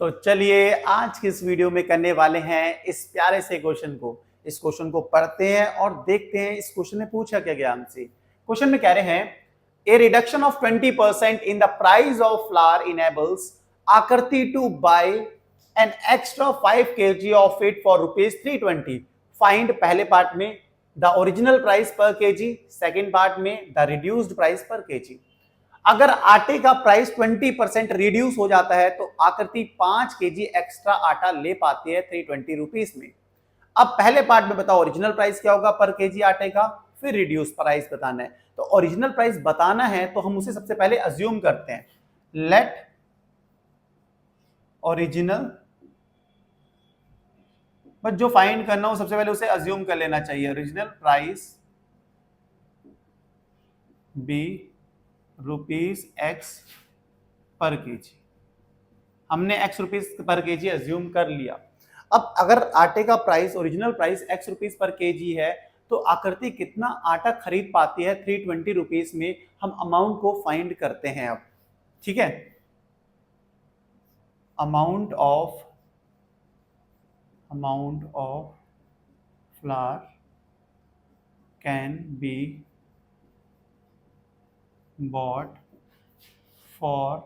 तो चलिए आज की इस वीडियो में करने वाले हैं इस प्यारे से क्वेश्चन को। इस क्वेश्चन को पढ़ते हैं और देखते हैं इस क्वेश्चन में पूछा क्या गया हमसे। क्वेश्चन में कह रहे हैं a reduction of 20% in the price of flour enables Akriti to buy an extra 5 kg of it for ₹320। Find पहले पार्ट में the original price per KG, second part में the reduced price per KG. अगर आटे का price 20% reduce हो जाता है तो आकृति 5 केजी एक्स्ट्रा आटा ले पाती है 320 रुपीस में। अब पहले पार्ट में बताओ ओरिजिनल प्राइस क्या होगा पर केजी आटे का, फिर रिड्यूस प्राइस बताना है। तो ओरिजिनल प्राइस बताना है तो हम उसे सबसे पहले अज्यूम करते हैं। लेट ओरिजिनल, बस जो फाइंड करना हो सबसे पहले उसे अज्यूम कर लेना चाहिए। Original price be rupees x per KG, हमने x rupees per KG assume कर लिया। अब अगर आटे का price original price x rupees per KG है तो आकृति कितना आटा खरीद पाती है 320 रुपीस में, हम अमाउंट को फाइंड करते हैं। अब ठीक है, amount of flour can be bought for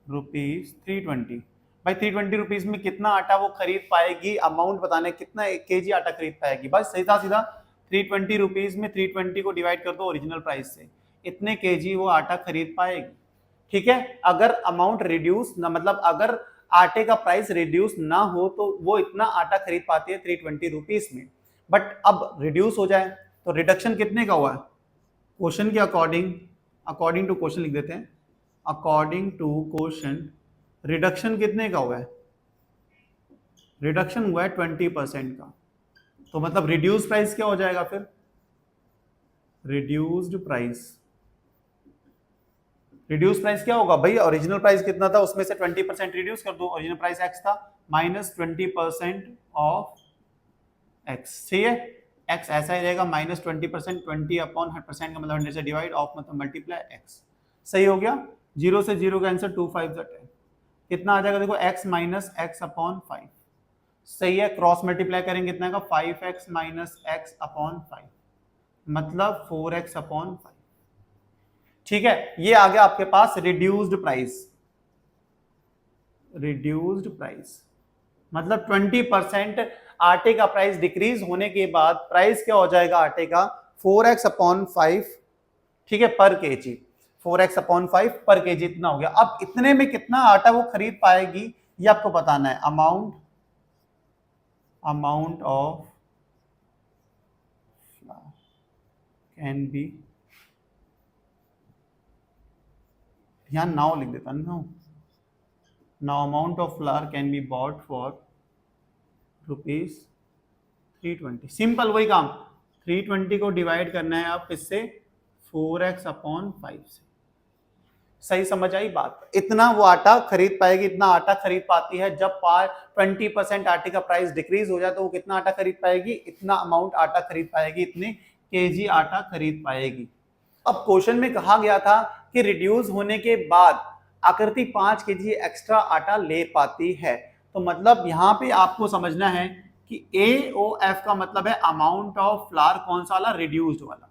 ₹320। भाई 320 रुपीज में कितना आटा वो खरीद पाएगी, अमाउंट बताना है कितना केजी आटा खरीद पाएगी। बस सीधा सीधा 320 रुपीज में 320 को डिवाइड कर दो ओरिजिनल प्राइस से, इतने केजी वो आटा खरीद पाएगी। ठीक है, अगर अमाउंट रिड्यूस ना, मतलब अगर आटे का प्राइस रिड्यूस ना हो तो वो इतना आटा खरीद पाती है 320 रुपीज में। बट अब रिड्यूस हो जाए तो रिडक्शन कितने का हुआ है, क्वेश्चन के अकॉर्डिंग टू क्वेश्चन लिख देते हैं। अकॉर्डिंग टू क्वेश्चन रिडक्शन कितने का हुआ है, रिडक्शन हुआ है 20% का। तो मतलब रिड्यूस प्राइस क्या हो जाएगा फिर, रिड्यूस्ड प्राइस क्या होगा भाई, ओरिजिनल प्राइस कितना था उसमें से 20% रिड्यूस कर दो। ओरिजिनल प्राइस एक्स था, माइनस 20% ऑफ एक्स। ठीक है, एक्स ऐसा ही रहेगा, माइनस 20%, 20/100% का मतलब 100 से डिवाइड, ऑफ मतलब मल्टीप्लाई एक्स। सही हो गया, 0 से 0 का आंसर 2 5 10 कितना आ जाएगा देखो, x माइनस एक्स अपॉन 5। सही है, क्रॉस मल्टीप्लाई करेंगे कितना का 5x माइनस एक्स अपॉन 5 मतलब 4x अपॉन 5। ठीक है, ये आ गया आपके पास रिड्यूस्ड प्राइस मतलब 20% आटे का प्राइस डिक्रीज होने के बाद प्राइस क्या हो जाएगा आटे का 4x अपॉन 5। ठीक है, पर केजी 4x अपॉन 5 पर केजी इतना हो गया। अब इतने में कितना आटा वो खरीद पाएगी ये आपको बताना है। अमाउंट ऑफ कैन बी, ध्यान नाउ लिख देता हूं, now amount of flour can be bought for ₹320। Simple वही काम, 320 को डिवाइड करना है आप इससे 4x अपॉन 5 से। सही समझ आई बात, इतना वो आटा खरीद पाएगी, इतना आटा खरीद पाती है। जब 20% आटे का प्राइस डिक्रीज हो जाए तो वो कितना आटा खरीद पाएगी, इतना अमाउंट आटा खरीद पाएगी, इतने केजी आटा खरीद पाएगी। अब क्वेश्चन में कहा गया था कि रिड्यूस होने के बाद आकृति 5 केजी एक्स्ट्रा आटा ले पाती है। तो मतलब यहाँ पे आपको समझना है कि AOF का मतलब है अमाउंट ऑफ फ्लावर, कौन सा वाला, रिड्यूस्ड वाला।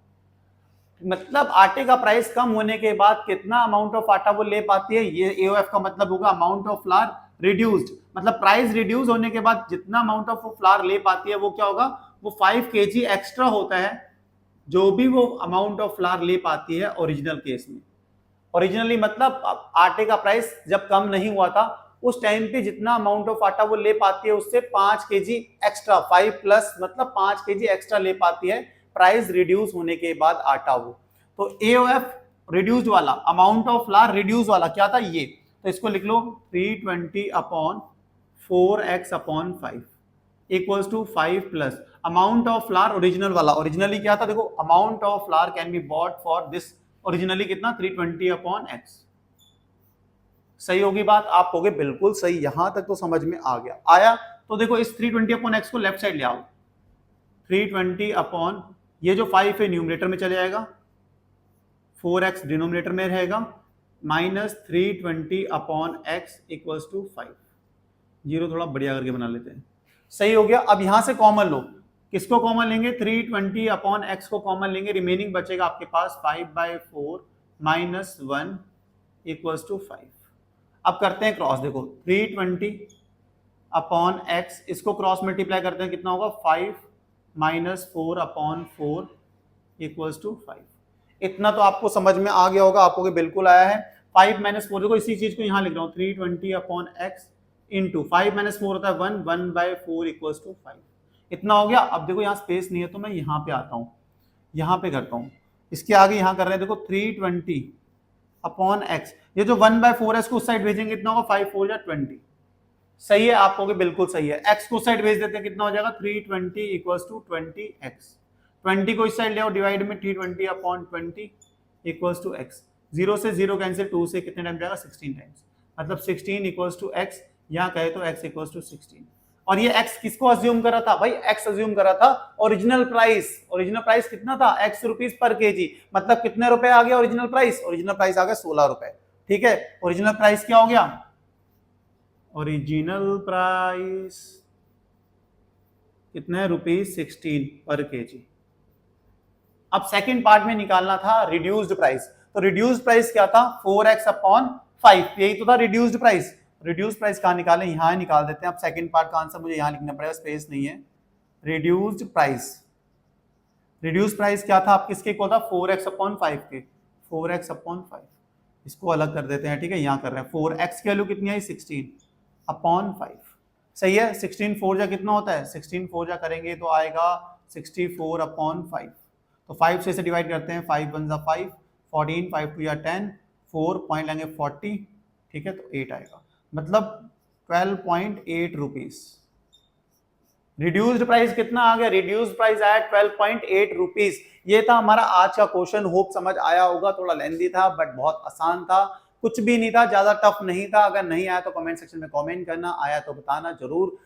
मतलब आटे का प्राइस कम होने के बाद कितना अमाउंट ऑफ आटा वो ले पाती है, ये AOF का मतलब होगा अमाउंट ऑफ फ्लावर रिड्यूस्ड। मतलब प्राइस रिड्यूस होने के बाद जितना अमाउंट ऑफ फ्लावर ले पाती है वो क्या होगा, वो 5 केजी एक्स्ट्रा होता है, जो भी वो अमाउंट ऑफ फ्लावर ले पाती है ओरिजिनल केस में। ओरिजिनली मतलब आटे का प्राइस जब कम नहीं हुआ था उस टाइम पे जितना अमाउंट ऑफ आटा वो ले पाती है उससे 5 केजी एक्स्ट्रा, 5 प्लस मतलब 5 केजी एक्स्ट्रा ले पाती है प्राइस रिड्यूस होने के बाद आटा वो। तो AOF रिड्यूस्ड वाला, अमाउंट ऑफ फ्लावर रिड्यूस वाला क्या था ये, तो इसको लिख लो 320 upon 4x upon 5 equals to 5 plus amount of flour original वाला। ओरिजिनली क्या था देखो, amount of flour can be bought for this, originally कितना 320 अपॉन x। सही होगी बात, आप होगे बिल्कुल सही, यहां तक तो समझ में आ गया। आया तो देखो इस 320 अपॉन x को लेफ्ट साइड ले आओ, 320 अपॉन ये जो 5 है न्यूमरेटर में चले जाएगा, 4x डिनोमिनेटर में रहेगा, minus 320 upon x equals to 5। Zero थोड़ा बढ़िया करके बना लेते हैं, सही हो गया। अब यहां से कॉमन लो, किसको कॉमन लेंगे, 320 अपॉन एक्स को कॉमन लेंगे, रिमेनिंग बचेगा आपके पास 5/4 माइनस 1 इक्वल्स टू 5। अब करते हैं क्रॉस, देखो 320 अपॉन एक्स, इसको क्रॉस मल्टीप्लाई करते हैं, कितना होगा 5 माइनस 4 अपॉन 4 इक्वल्स टू 5। इतना तो आपको समझ में आ गया होगा, आपको बिल्कुल आया है। 5 माइनस 4, देखो इसी चीज को यहाँ लिख रहा हूँ, 320 अपॉन एक्स इंटू 5 माइनस 4 होता है 1, 1/4 इक्वल्स टू 5। इतना हो गया। अब देखो यहाँ स्पेस नहीं है तो मैं यहाँ पे आता हूँ, यहाँ पे करता हूँ, इसके आगे यहाँ कर रहे हैं, देखो 320 अपॉन एक्स, ये जो 1/4 है इसको उस साइड भेजेंगे, कितना होगा 5 4 20। सही है, आप कहोगे बिल्कुल सही है। एक्स को साइड भेज देते हैं, कितना हो जाएगा 320 इक्वल्स टू 20x। 20 को इस साइड ले आओ, डिवाइड में 320 अपॉन 20 इक्वल्स टू x। 0 से 0 कैंसिल, 2 से कितने टाइम जाएगा 16 टाइम्स, मतलब 16 इक्वल्स टू x, यहाँ कहे तो x इक्वल्स टू 16। और ये x किसको अज्यूम करा था भाई, x अज्यूम करा था ओरिजिनल प्राइस। ओरिजिनल प्राइस कितना था, x रुपीज पर केजी, मतलब कितने रुपए आ गया ओरिजिनल प्राइस, ओरिजिनल प्राइस आ गया 16 रुपए। ठीक है, ओरिजिनल प्राइस क्या हो गया, ओरिजिनल प्राइस कितने, ₹16 पर केजी। अब सेकंड पार्ट में निकालना था रिड्यूस्ड प्राइस, तो रिड्यूस्ड प्राइस क्या था 4x अपॉन 5, यही तो था रिड्यूस्ड प्राइस। रिड्यूस्ड प्राइस कहाँ निकालें, यहां निकाल देते हैं। अब सेकंड पार्ट का आंसर मुझे यहां लिखना पड़ेगा, स्पेस नहीं है। रिड्यूस्ड प्राइस, रिड्यूस्ड प्राइस क्या था, आप किसके इक्वल था 4x अपॉन 5 के, 4x अपॉन 5। इसको अलग कर देते हैं, ठीक है, यहां कर रहे हैं। 4x की वैल्यू कितनी आई 16 अपॉन 5, सही है। 16 4 जा कितना होता है, 16 4 जा करेंगे तो आएगा 64 अपॉन 5, तो 5 से डिवाइड करते हैं, 5 1 जा 5, 14, 5 2 या 10, 4 पॉइंट लेंगे 40, ठीक है, तो 8 आएगा, मतलब 12.8 रुपीज। रिड्यूस्ड प्राइस कितना आ गया, रिड्यूस्ड प्राइस आया 12.8 रुपीज। ये था हमारा आज का क्वेश्चन, होप समझ आया होगा, थोड़ा लेंदी था बट बहुत आसान था, कुछ भी नहीं था, ज्यादा टफ नहीं था। अगर नहीं आया तो कमेंट सेक्शन में कमेंट करना, आया तो बताना जरूर।